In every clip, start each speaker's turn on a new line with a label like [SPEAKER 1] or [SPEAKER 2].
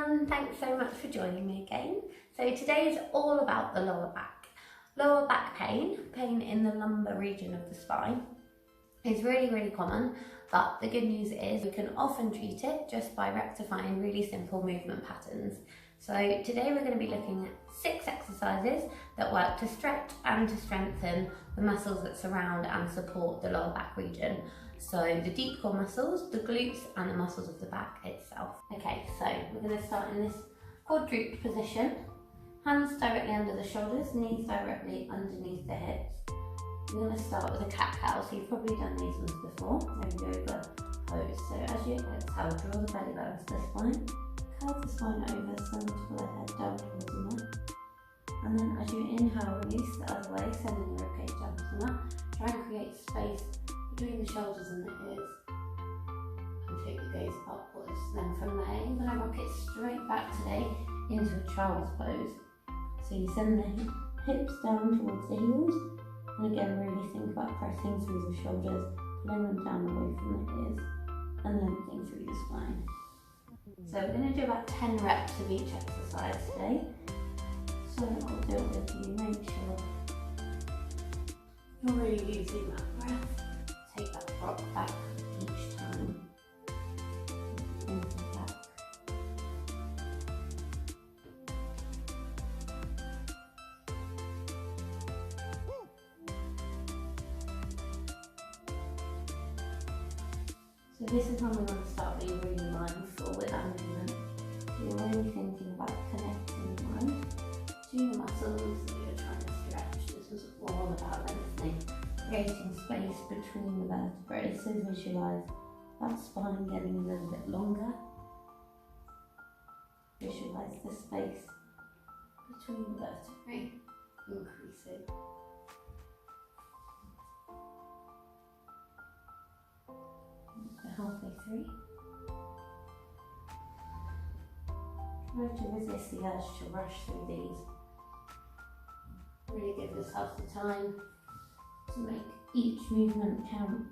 [SPEAKER 1] everyone, thanks so much for joining me again. So today is all about the lower back. Lower back pain in the lumbar region of the spine is really common, but the good news is we can often treat it just by rectifying really simple movement patterns. So today we're going to be looking at 6 exercises that work to stretch and to strengthen the muscles that surround and support the lower back region. So the deep core muscles, the glutes and the muscles of the back itself. Okay, so we're going to start in this quadruped position. Hands directly under the shoulders, knees directly underneath the hips. We're going to start with a cat-cow, so you've probably done these ones before, so yoga pose. So as you exhale, draw the belly button to the spine, curve the spine over, send the head down towards the mat. And then as you inhale, release the other way, sending the ribcage down to the mat. Try and create space between the shoulders and the ears. And take the gaze upwards. Then from there, you're going to rock it straight back today into a child's pose. So you send the hips down towards the heels. And again, really think about pressing through the shoulders, pulling them down away from the ears, and lengthening through the spine. So we're going to do about 10 reps of each exercise today. So I'll do it with you, make sure you're really using that breath. Take that rock back each time. Into the back. So this is when we want to start being really mindful with our movement. So you're really thinking about connecting the mind to the muscles that you're trying to stretch. This is all about lengthening, creating space between the vertebrae. So visualise that spine getting a little bit longer. Visualise the space between the vertebrae increasing. Halfway through. Try to resist the urge to rush through these. Really give yourself the time to make each movement count.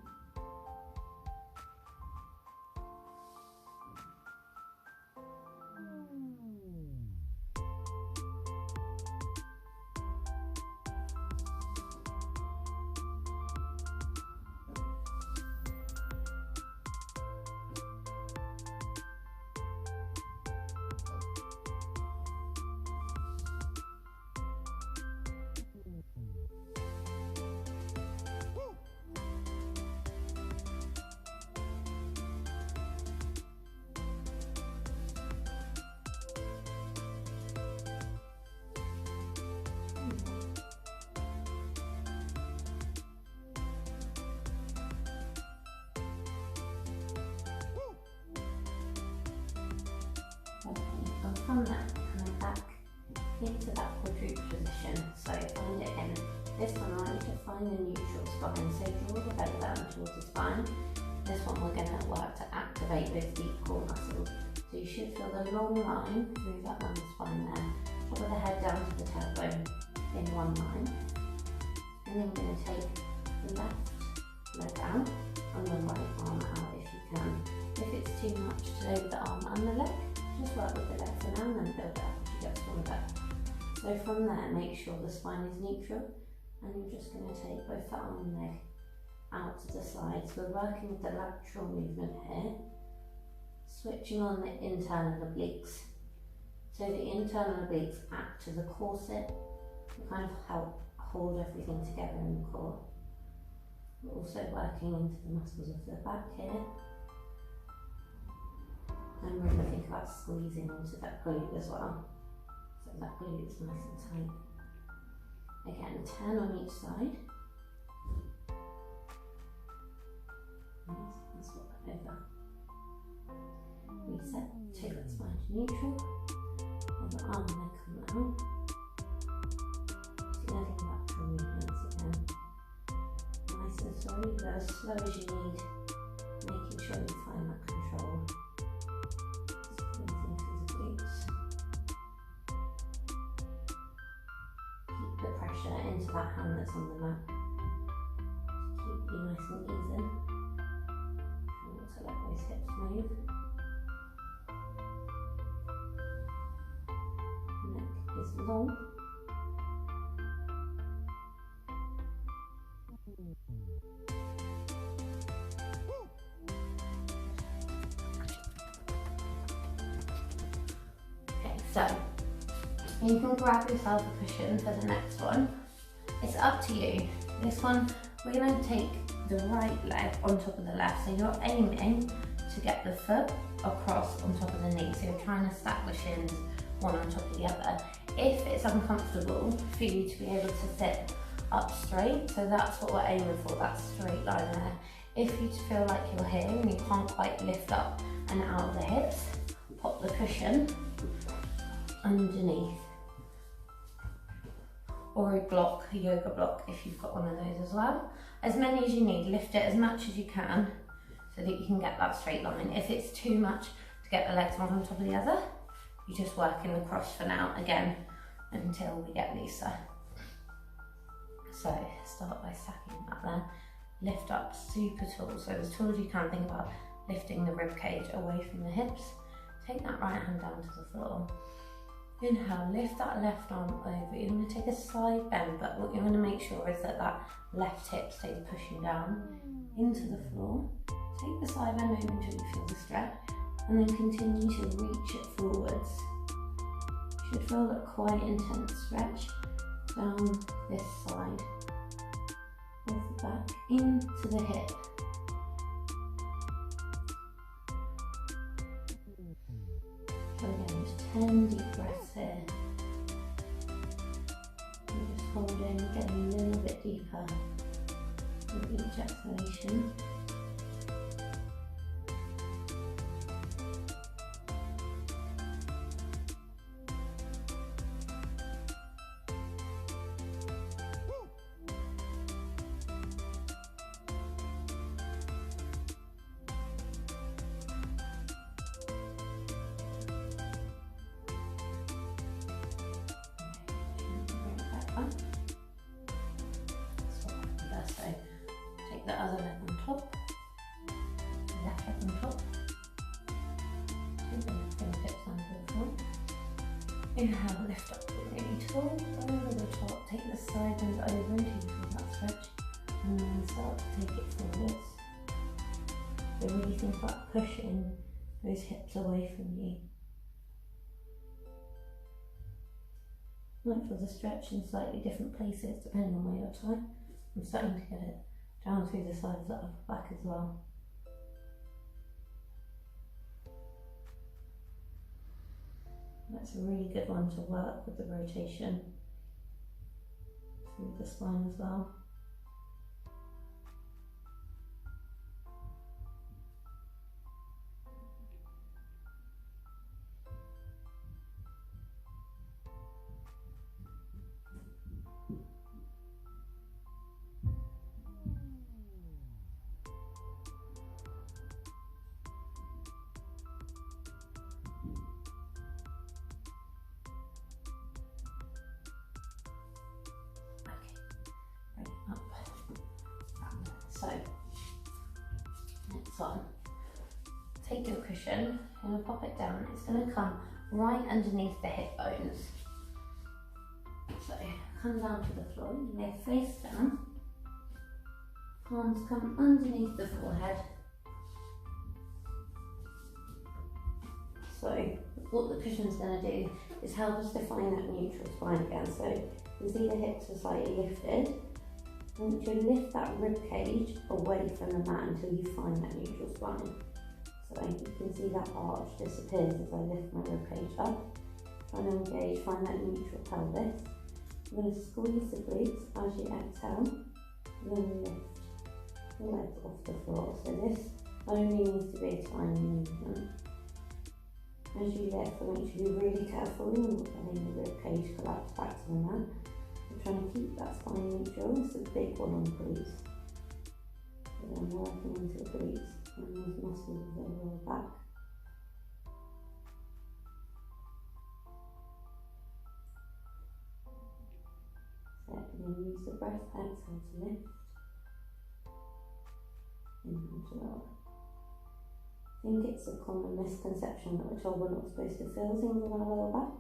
[SPEAKER 1] And from that, coming back into that quadruped position. So find it again. This one I want you to find the neutral spine. So draw the belly button towards the spine. This one we're going to work to activate those deep core muscles. So you should feel the long line through that lumbar spine there. Top of the head down to the tailbone in one line. And then we're going to take the left leg out and the right arm out if you can. If it's too much today with the arm and the leg, just work with the leg for now and then build it up as you get stronger. So from there, make sure the spine is neutral and you're just going to take both the arm and leg out to the side. So we're working with the lateral movement here, switching on the internal obliques. So the internal obliques act as a corset to kind of help hold everything together in the core. We're also working into the muscles of the back here. And really think about squeezing onto that glute as well. So that glute is nice and tight. Again, turn on each side. Nice, and swap that over. Reset, take that spine to neutral. And the arm and leg come out. So you're thinking about lateral movements again. Nice and slowly, go as slow as you need. Making sure you find that control. Into that hand that's on the mat. Keep you nice and even. Try not to let those hips move. long. Okay, so you can grab yourself a cushion for the next one. It's up to you. This one, we're going to take the right leg on top of the left, so you're aiming to get the foot across on top of the knee, so you're trying to stack the shins one on top of the other. If it's uncomfortable for you to be able to sit up straight, so that's what we're aiming for, that straight line there. If you feel like you're here and you can't quite lift up and out of the hips, pop the cushion underneath. Or a block, a yoga block, if you've got one of those as well. As many as you need, lift it as much as you can so that you can get that straight line. If it's too much to get the legs one on top of the other, you just work in the cross for now, again, until we get looser. So start by stacking that there. Lift up super tall, so as tall as you can. Think about lifting the rib cage away from the hips. Take that right hand down to the floor. Inhale, lift that left arm over. You're going to take a side bend, but what you're going to make sure is that that left hip stays pushing down into the floor. Take the side bend over until you feel the stretch, and then continue to reach it forwards. You should feel a quite intense stretch down this side of the back into the hip. So again, just 10 deep breaths here. And just hold in, get a little bit deeper with each exhalation. So take the other leg on top, left leg on top, take the left fingertips onto the floor. Inhale, lift up really tall, over the top, take the side bend over until you feel that stretch, and then start to take it forwards. So really think about pushing those hips away from you. Might feel the stretch in slightly different places depending on where you're tight. I'm starting to get it down through the sides of the upper back as well. That's a really good one to work with the rotation through the spine as well. So, next one, take your cushion, you're going to pop it down, it's going to come right underneath the hip bones. So, come down to the floor, you lay face down, palms come underneath the forehead. So, what the cushion's going to do is help us define that neutral spine again. So, you can see the hips are slightly lifted. I want you to lift that rib cage away from the mat until you find that neutral spine. So you can see that arch disappears as I lift my rib cage up. Try and engage, find that neutral pelvis. I'm going to squeeze the glutes as you exhale, and then lift the legs off the floor. So this only needs to be a tiny movement. As you lift, I want you to be really careful in not letting the rib cage collapse back to the mat. Trying to keep that spine neutral. It's a big one on the glutes. So then working into the glutes and those muscles of the lower back. So and then use the breath, exhale to lift. Inhale to lower. I think it's a common misconception that we're told we're not supposed to feel things in our lower back.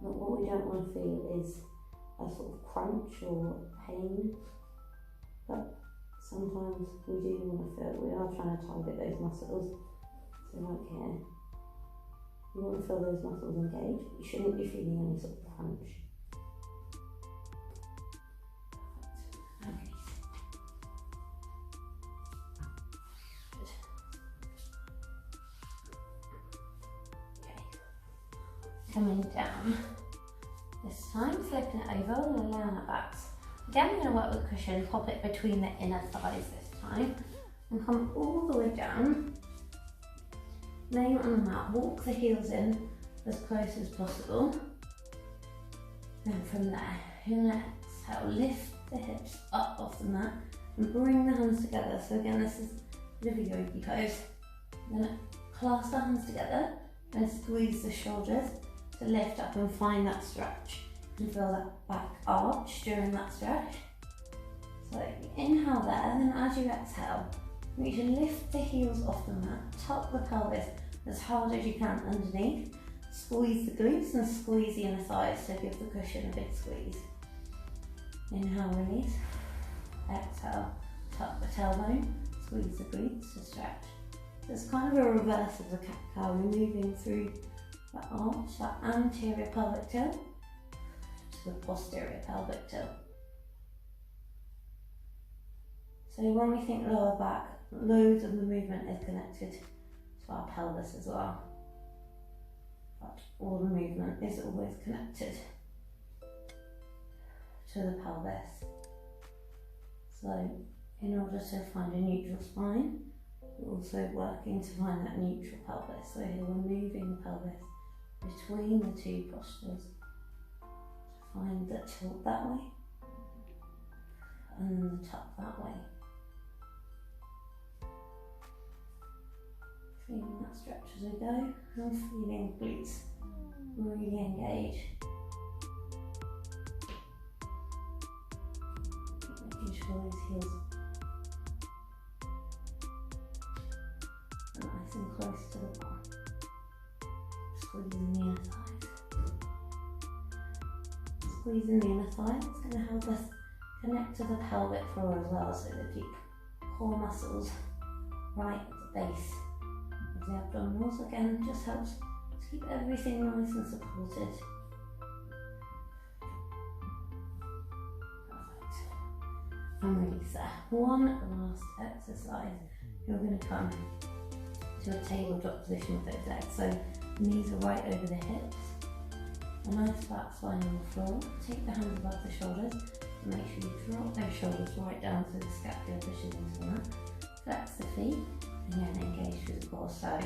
[SPEAKER 1] But what we don't want to feel is a sort of crunch or pain. But sometimes we do want to feel, we are trying to target those muscles. So like here, you want to feel those muscles engaged, but you shouldn't be feeling any sort of crunch. Okay. Good. Okay. Coming down. This time, flipping it over and laying it back. Again, we're going to work with the cushion, pop it between the inner thighs this time, and come all the way down. Lay it on the mat, walk the heels in as close as possible. Then from there, you're going to exhale, lift the hips up off the mat and bring the hands together. So again, this is a bit of a yogi pose. You're going to clasp the hands together and squeeze the shoulders to lift up and find that stretch. And feel that back arch during that stretch. So inhale there, and then as you exhale, you can lift the heels off the mat, tuck the pelvis as hard as you can underneath, squeeze the glutes and squeeze the inner thighs to give the cushion a big squeeze. Inhale, release. Exhale, tuck the tailbone, squeeze the glutes to stretch. So it's kind of a reverse of the cat-cow. We're moving through that arch, that anterior pelvic tilt, to the posterior pelvic tilt. So when we think lower back, loads of the movement is connected to our pelvis as well. But all the movement is always connected to the pelvis. So in order to find a neutral spine, we're also working to find that neutral pelvis. So here we're moving the pelvis between the two postures to find the tilt that way and then the tuck that way. Feeling that stretch as we go and feeling glutes really engage. Making sure these heels are nice and close to the bar. Squeezing the inner thighs. Squeezing the inner thighs is going to help us connect to the pelvic floor as well, so the deep core muscles right at the base. The abdominals again just helps to keep everything nice and supported. Perfect. And release there. One last exercise. You're going to come to a tabletop position with those legs. So knees are right over the hips. A nice flat spine on the floor. Take the hands above the shoulders and make sure you drop those shoulders right down so the scapula pushes into the mat. Flex the feet. Again, engage through the core. So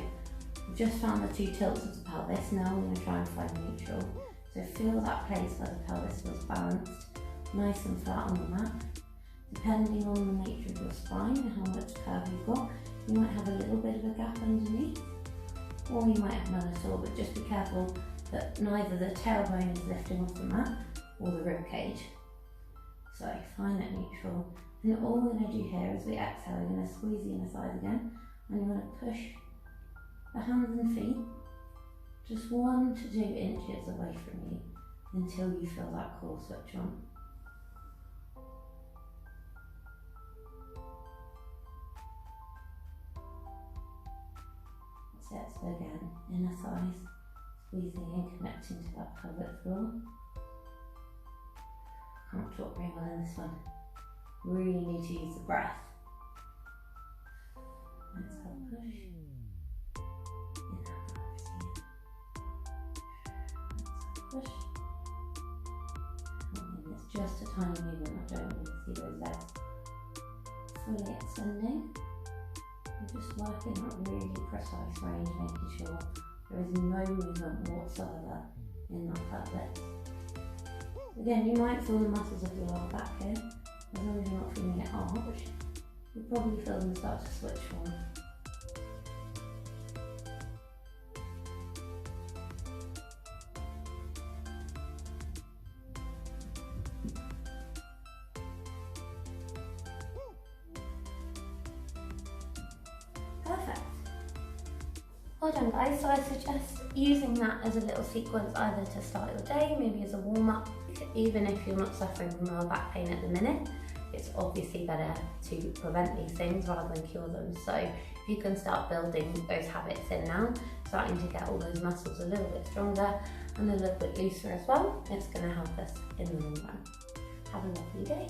[SPEAKER 1] we've just found the two tilts of the pelvis. Now we're going to try and find neutral. So feel that place where the pelvis feels balanced, nice and flat on the mat. Depending on the nature of your spine and how much curve you've got, you might have a little bit of a gap underneath, or you might have none at all, but just be careful that neither the tailbone is lifting off the mat or the rib cage. So find that neutral. And all we're going to do here is we exhale, we're going to squeeze the inner thighs again, and you're going to push the hands and feet just 1 to 2 inches away from you until you feel that core switch on. That's it. So again, inner thighs, squeezing and connecting to that pelvic floor. Can't talk very well in this one. Really need to use the breath. Exhale, push. Inhale, push. And it's just a tiny movement. I don't want to see those legs fully extending. We're just working at really precise range, making sure there is no movement whatsoever in that pelvis. Again, you might feel the muscles of your lower back here. As long as you're not feeling it arch, you'll probably feel them start to switch on. Well done guys, so I suggest using that as a little sequence either to start your day, maybe as a warm-up, even if you're not suffering from lower back pain at the minute. It's obviously better to prevent these things rather than cure them. So if you can start building those habits in now, starting to get all those muscles a little bit stronger and a little bit looser as well, it's going to help us in the long run. Have a lovely day.